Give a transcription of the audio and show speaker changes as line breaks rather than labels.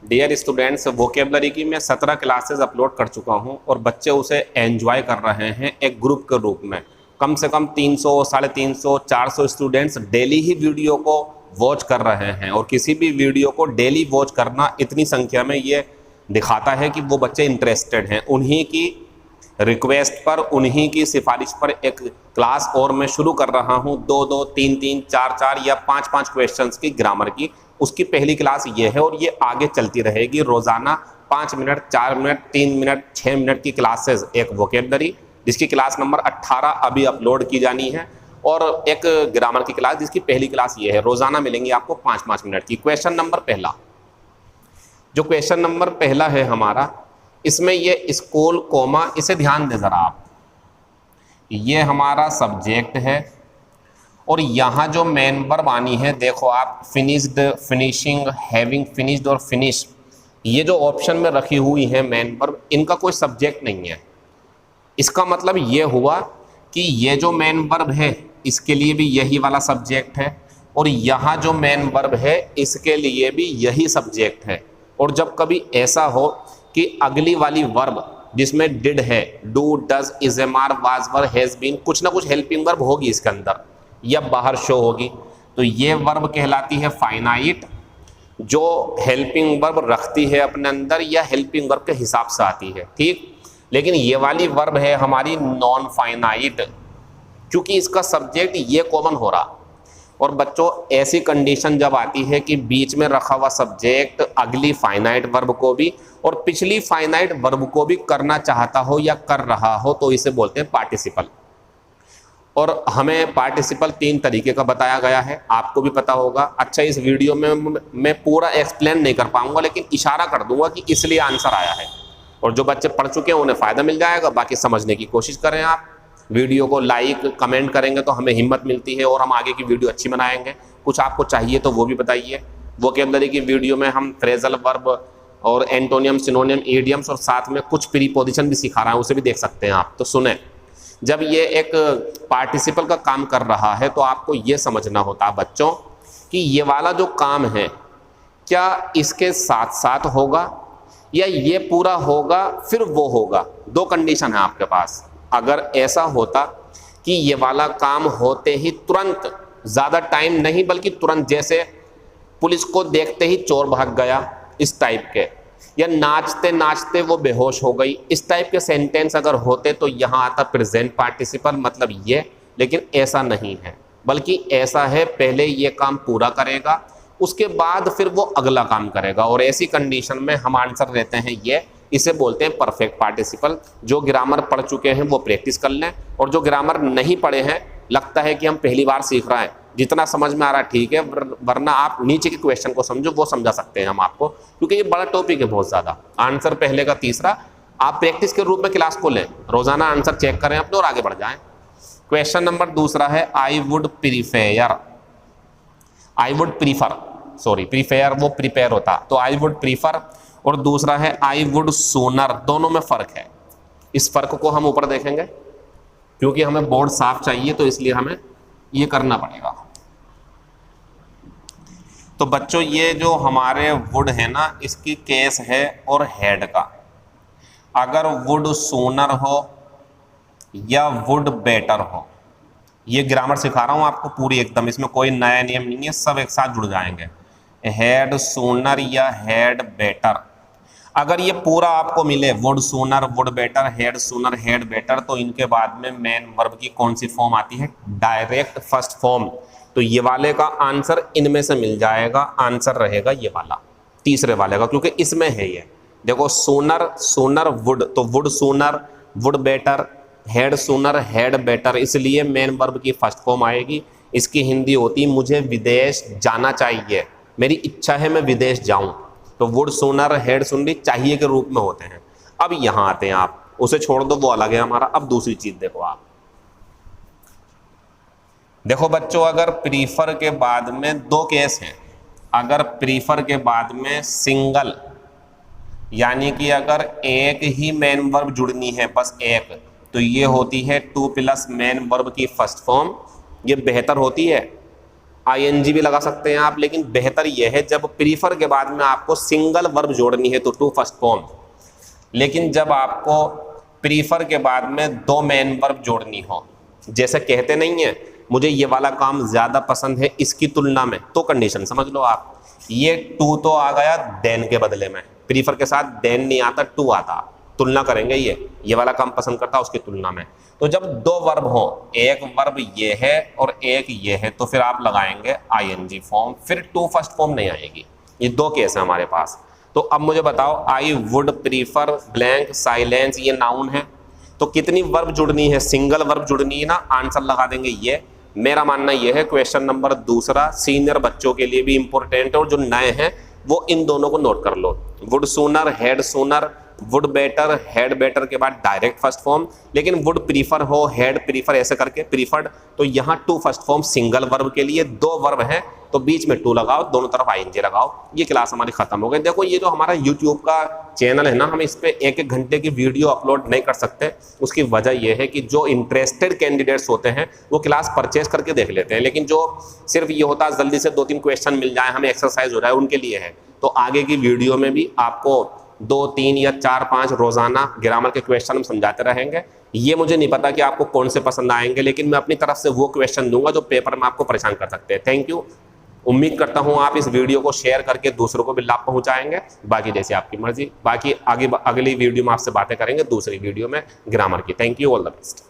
Dear students, vocabulary की मैं 17 classes upload कर चुका हूं और बच्चे उसे एंजॉय कर रहे हैं एक ग्रुप के रूप में। कम से कम 300, 350, 400 स्टूडेंट्स डेली ही वीडियो को वॉच कर रहे हैं और किसी भी वीडियो को डेली वॉच करना इतनी संख्या में ये दिखाता है कि वो बच्चे इंटरेस्टेड हैं। उन्हीं की रिक्वेस्ट पर, उन्हीं की सिफारिश पर एक क्लास और मैं शुरू कर रहा हूं, 2-2, 3-3, 4-4 या 5-5 क्वेश्चंस की ग्रामर की। उसकी पहली क्लास ये है और ये आगे चलती रहेगी। रोजाना 5 मिनट, 4 मिनट, 3 मिनट, 6 मिनट की क्लासेस, एक वोकेबलरी जिसकी क्लास नंबर 18 अभी अपलोड की जानी है और एक ग्रामर की क्लास जिसकी पहली क्लास ये है। रोजाना मिलेंगी आपको 5-5 मिनट की। क्वेश्चन नंबर पहला, जो क्वेश्चन नंबर पहला है हमारा, इसमें ये स्कूल कोमा, इसे ध्यान दें जरा आप। ये हमारा सब्जेक्ट है और यहाँ जो मेन वर्ब आनी है, देखो आप, फिनिश्ड, फिनिशिंग, हैविंग फिनिश्ड और फिनिश, ये जो ऑप्शन में रखी हुई है मेन वर्ब, इनका कोई सब्जेक्ट नहीं है। इसका मतलब ये हुआ कि ये जो मेन वर्ब है इसके लिए भी यही वाला सब्जेक्ट है और यहाँ जो मेन वर्ब है इसके लिए भी यही सब्जेक्ट है। और जब कभी ऐसा हो कि अगली वाली वर्ब जिसमें डिड है, do, does, is, am, are, was, were, has been, कुछ ना कुछ हेल्पिंग वर्ब होगी इसके अंदर या बाहर शो होगी, तो ये वर्ब कहलाती है फाइनाइट, जो हेल्पिंग वर्ब रखती है अपने अंदर या हेल्पिंग वर्ब के हिसाब से आती है। ठीक, लेकिन ये वाली वर्ब है हमारी नॉन फाइनाइट, क्योंकि इसका सब्जेक्ट ये कॉमन हो रहा। और बच्चों, ऐसी कंडीशन जब आती है कि बीच में रखा हुआ सब्जेक्ट अगली फाइनाइट वर्ब को भी और पिछली फाइनाइट वर्ब को भी करना चाहता हो या कर रहा हो, तो इसे बोलते हैं पार्टिसिपल। और हमें पार्टिसिपल 3 तरीके का बताया गया है, आपको भी पता होगा। अच्छा, इस वीडियो में मैं पूरा एक्सप्लेन नहीं कर पाऊंगा, लेकिन इशारा कर दूंगा कि इसलिए आंसर आया है। और जो बच्चे पढ़ चुके हैं उन्हें फ़ायदा मिल जाएगा। बाकी समझने की कोशिश करें आप, वीडियो को लाइक कमेंट करेंगे तो हमें हिम्मत मिलती है और हम आगे की वीडियो अच्छी बनाएंगे। कुछ आपको चाहिए तो वो भी बताइए। वोकेबलरी की वीडियो में हम फ्रेजल वर्ब और एंटोनियम, सिनोनियम, इडियम्स और साथ में कुछ प्रीपोजिशन भी सिखा रहा है, उसे भी देख सकते हैं आप। तो सुने, जब ये एक पार्टिसिपल का काम कर रहा है तो आपको ये समझना होता है बच्चों कि ये वाला जो काम है क्या इसके साथ साथ होगा या ये पूरा होगा फिर वो होगा। 2 कंडीशन है आपके पास। अगर ऐसा होता कि ये वाला काम होते ही तुरंत, ज़्यादा टाइम नहीं बल्कि तुरंत, जैसे पुलिस को देखते ही चोर भाग गया, इस टाइप के, या नाचते नाचते वो बेहोश हो गई, इस टाइप के सेंटेंस अगर होते तो यहाँ आता प्रेजेंट पार्टिसिपल, मतलब ये। लेकिन ऐसा नहीं है, बल्कि ऐसा है पहले ये काम पूरा करेगा उसके बाद फिर वो अगला काम करेगा। और ऐसी कंडीशन में हम आंसर देते हैं ये। इसे बोलते हैं परफेक्ट पार्टिसिपल। जो ग्रामर पढ़ चुके हैं वो प्रैक्टिस कर लें, और जो ग्रामर नहीं पढ़े हैं, लगता है कि हम पहली बार सीख रहे हैं, जितना समझ में आ रहा है ठीक है, वरना आप नीचे के क्वेश्चन को समझो, वो समझा सकते हैं हम आपको, क्योंकि ये बड़ा टॉपिक है बहुत ज़्यादा। आंसर पहले का तीसरा आप प्रैक्टिस के रूप में क्लास को लें, रोजाना आंसर चेक करें अपने और आगे बढ़ जाएं। क्वेश्चन नंबर दूसरा है I would prepare, I would prefer, sorry prepare वो प्रिपेयर होता, तो आई वुड प्रीफर, और दूसरा है आई वुड सूनर। दोनों में फ़र्क है, इस फर्क को हम ऊपर देखेंगे क्योंकि हमें बोर्ड साफ चाहिए, तो इसलिए हमें ये करना पड़ेगा। तो बच्चों, ये जो हमारे वुड है ना, इसकी केस है और हेड का। अगर वुड सूनर हो या वुड बेटर हो, ये ग्रामर सिखा रहा हूं आपको पूरी एकदम, इसमें कोई नया नियम नहीं है, सब एक साथ जुड़ जाएंगे। हेड सूनर या हेड बेटर, अगर ये पूरा आपको मिले, would sooner, would better, head sooner, head better, तो इनके बाद में मेन वर्ब की कौन सी फॉर्म आती है? Direct first form. तो ये वाले का आंसर इनमें से मिल जाएगा, आंसर रहेगा ये वाला, तीसरे वाले का, क्योंकि इसमें है ये। देखो, सूनर, सूनर, वुड, तो would sooner, would better, head sooner, head better, इसलिए मेन वर्ब की फर्स्ट फॉर्म आएगी। इसकी हिंदी होती मुझे विदेश जाना चाहिए, मेरी इच्छा है मैं विदेश जाऊं, तो वुड सूनर, हेड सूनरी चाहिए के रूप में होते हैं। अब यहां आते हैं आप, उसे छोड़ दो, वो अलग है हमारा। अब दूसरी चीज देखो आप, देखो बच्चों, अगर प्रीफर के बाद में 2 केस हैं। अगर प्रीफर के बाद में सिंगल, यानी कि अगर एक ही मेन वर्ब जुड़नी है, बस एक, तो ये होती है 2 प्लस मेन वर्ब की फर्स्ट फॉर्म। ये बेहतर होती है आईएनजी भी लगा सकते हैं आप, लेकिन बेहतर यह है जब प्रीफर के बाद में आपको सिंगल वर्ब जोड़नी है तो टू फर्स्ट फॉर्म, लेकिन जब आपको प्रीफर के बाद में दो मेन वर्ब जोड़नी हो, जैसे कहते नहीं है मुझे ये वाला काम ज़्यादा पसंद है इसकी तुलना में, तो कंडीशन समझ लो आप, ये टू तो आ गया देन के बदले में, प्रीफर के साथ देन नहीं आता, टू आता, तुलना करेंगे ये वाला काम पसंद करता उसकी तुलना में। तो जब दो वर्ब हो, एक वर्ब ये है और एक ये है, तो फिर आप लगाएंगे आईएनजी फॉर्म, फिर टू फर्स्ट फॉर्म नहीं आएगी। ये दो केस है हमारे पास। तो अब मुझे बताओ, I would prefer blank silence, ये नाउन है, तो कितनी वर्ब जुड़नी है? सिंगल वर्ब जुड़नी है ना, आंसर लगा देंगे ये। मेरा मानना यह है क्वेश्चन नंबर दूसरा सीनियर बच्चों के लिए भी इंपॉर्टेंट है, और जो नए हैं वो इन दोनों को नोट कर लो। Would sooner, had sooner, would better, had better के बाद डायरेक्ट फर्स्ट फॉर्म, लेकिन वुड प्रीफर हो, हेड प्रीफर ऐसे करके प्रीफर्ड, तो यहाँ to first form single verb के लिए, दो वर्ब है तो बीच में टू लगाओ, दोनों तरफ आईएनजी लगाओ। ये क्लास हमारी खत्म हो गई। देखो ये जो हमारा यूट्यूब का चैनल है ना, हम इस पे एक एक घंटे की वीडियो अपलोड नहीं कर सकते, उसकी वजह यह है कि जो इंटरेस्टेड कैंडिडेट्स होते हैं वो क्लास परचेज करके देख लेते हैं, लेकिन जो सिर्फ ये होता है जल्दी से 2-3 क्वेश्चन मिल जाए, हमें एक्सरसाइज हो जाए, उनके लिए है। तो आगे की वीडियो में भी आपको 2-3 या 4-5 रोजाना ग्रामर के क्वेश्चन हम समझाते रहेंगे। ये मुझे नहीं पता कि आपको कौन से पसंद आएंगे, लेकिन मैं अपनी तरफ से वो क्वेश्चन दूंगा जो पेपर में आपको परेशान कर सकते हैं। Thank you. उम्मीद करता हूं आप इस वीडियो को शेयर करके दूसरों को भी लाभ पहुंचाएंगे। बाकी जैसे आपकी मर्जी, बाकी अगली वीडियो में आपसे बातें करेंगे दूसरी वीडियो में ग्रामर की। Thank you, all the best.